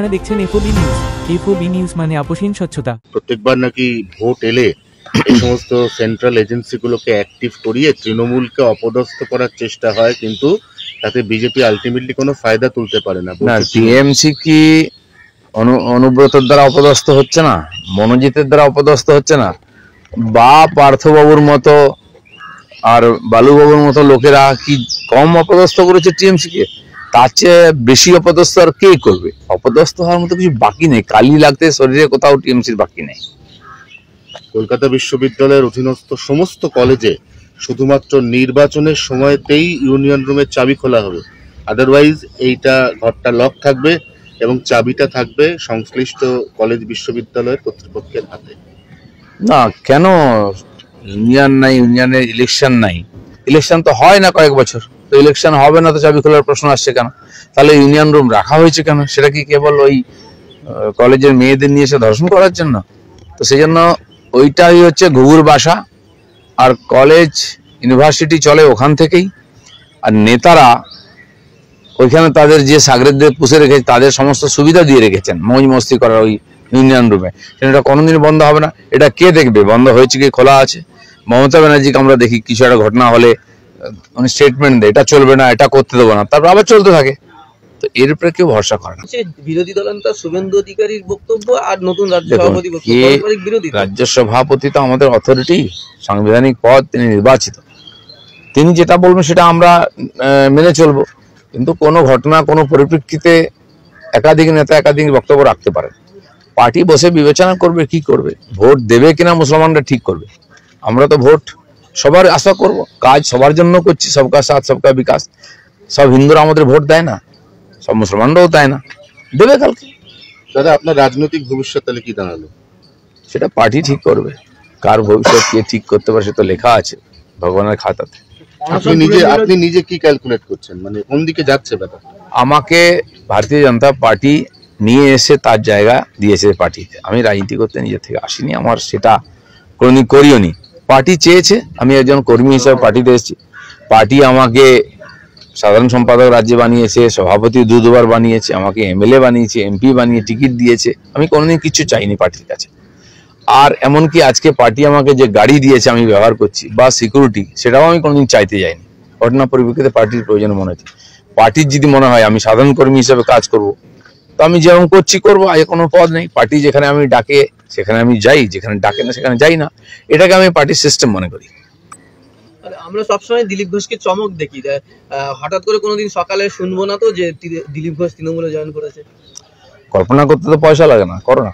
আপনারা দেখছেন FOB news. FOB news মানে আপোষহীন স্বচ্ছতা। প্রত্যেকবার নাকি ভোট এলে এই সমস্ত সেন্ট্রাল এজেন্সিগুলোকে অ্যাক্টিভ করিয়ে তৃণমূলকে অপদস্থ করার চেষ্টা হয়, কিন্তু তাতে বিজেপি আলটিমেটলি কোনো ফায়দা তুলতে পারে না। টিএমসি কি অনুব্রতের দ্বারা অপদস্থ হচ্ছে না, মনোজিতের দ্বারা অপদস্থ হচ্ছে না, বা পার্থবাবুর মতো আর বালুবাবুর মতো লোকেরা কি কম অপদস্থ করেছে টিএমসি কে? তার চেয়ে বেশি অপদস্থ আর কে করবে? অপদস্থ হওয়ার মতো কিছু বাকি নেই, কালি লাগতে শরীরে কোথাও টিএমসির বাকি নেই। কলকাতা বিশ্ববিদ্যালয়ের অধীনস্থ সমস্ত কলেজে শুধুমাত্র নির্বাচনের সময়তেই ইউনিয়ন রুমের চাবি খোলা হবে, আদারওয়াইজ এইটা ঘরটা লক থাকবে এবং চাবিটা থাকবে সংশ্লিষ্ট কলেজ বিশ্ববিদ্যালয়ের কর্তৃপক্ষের হাতে। না, কেন ইউনিয়ন নাই? ইউনিয়নের ইলেকশন নাই, ইলেকশন তো হয় না কয়েক বছর, তো ইলেকশন হবে না তো চাবি খোলার প্রশ্ন আসছে কেন? তাহলে ইউনিয়ন রুম রাখা হয়েছে কেন? সেটা কি কেবল ওই কলেজের মেয়েদের নিয়ে এসে ধর্ষণ করার জন্য? তো সেই জন্য ওইটাই হচ্ছে ঘুঘুর বাসা। আর কলেজ ইউনিভার্সিটি চলে ওখান থেকেই, আর নেতারা ওইখানে তাদের যে সাগরেদদের পুষে রেখেছে তাদের সমস্ত সুবিধা দিয়ে রেখেছেন মৌজ মস্তি করার ওই ইউনিয়ন রুমে। এটা কোনোদিন বন্ধ হবে না। এটা কে দেখবে বন্ধ হয়েছে কি খোলা আছে? মমতা ব্যানার্জিকে আমরা দেখি কিছু একটা ঘটনা হলে উনি স্টেটমেন্ট দেয় এটা চলবে না, এটা করতে দেবো না, তারপর আবার চলতে থাকে। তো এর উপরে কেউ ভরসা করে না। বিরোধী দলনেতা শুভেন্দু অধিকারীর বক্তব্য আর নতুন রাজ্য সভাপতি রাজ্য সভাপতি তো আমাদের অথরিটি, সাংবিধানিক পদ, তিনি নির্বাচিত, তিনি যেটা বলবেন সেটা আমরা মেনে চলবো। কিন্তু কোনো ঘটনা কোনো পরিপ্রেক্ষিতে একাধিক নেতা একাধিক বক্তব্য রাখতে পারে, পার্টি বসে বিবেচনা করবে কি করবে, ভোট দেবে কিনা মুসলমানরা ঠিক করবে। আমরা তো ভোট সবার আশা করব, কাজ সবার জন্য করছি, সবকা সাথ সবকা বিকাশ। সব হিন্দুরা আমাদের ভোট দেয় না, সব মুসলমানরাও দেয় না, দেবে কালকে। দাদা, আপনার রাজনৈতিক ভবিষ্যৎ তাহলে কি দাঁড়ালো? সেটা পার্টি ঠিক করবে, কার ভবিষ্যৎ কে ঠিক করতে পারে সেটা লেখা আছে ভগবানের খাতাতে। আপনি নিজে কি ক্যালকুলেট করছেন, মানে কোন দিকে যাচ্ছে ব্যাপার? আমাকে ভারতীয় জনতা পার্টি নিয়ে এসে তার জায়গা দিয়েছে পার্টিতে। আমি রাজনীতি করতে নিজে থেকে আসিনি, আমার সেটা কোনোদিন করিও নি। পার্টি চেয়েছে, আমি একজন কর্মী হিসাবে পার্টিতে এসেছি। পার্টি আমাকে সাধারণ সম্পাদক রাজ্যে বানিয়েছে, সভাপতি দুবার বানিয়েছে, আমাকে এমএলএ বানিয়েছে, এমপি বানিয়ে টিকিট দিয়েছে। আমি কোনোদিন কিছু চাইনি পার্টির কাছে। আর এমনকি আজকে পার্টি আমাকে যে গাড়ি দিয়েছে আমি ব্যবহার করছি বা সিকিউরিটি, সেটাও আমি কোনোদিন চাইতে যাইনি। ঘটনা পরিপ্রেক্ষিতে পার্টির প্রয়োজন মনে হচ্ছে। পার্টির যদি মনে হয় আমি সাধারণ কর্মী হিসেবে কাজ করব, তো আমি যেমন করছি করবো, আগে কোনো পদ নেই। পার্টি যেখানে আমি ডাকে সেখানে আমি যাই, যেখানে ডাকে না সেখানে যাই না। এটাকে আমি পার্টির সিস্টেম মনে করি। আমরা সবসময় দিলীপ ঘোষকে চমক দেখি, হঠাৎ করে কোনোদিন সকালে শুনবো না তো যে দিলীপ ঘোষ তৃণমূলে জয়েন করেছে। কল্পনা করতে তো পয়সা লাগে না, করো না।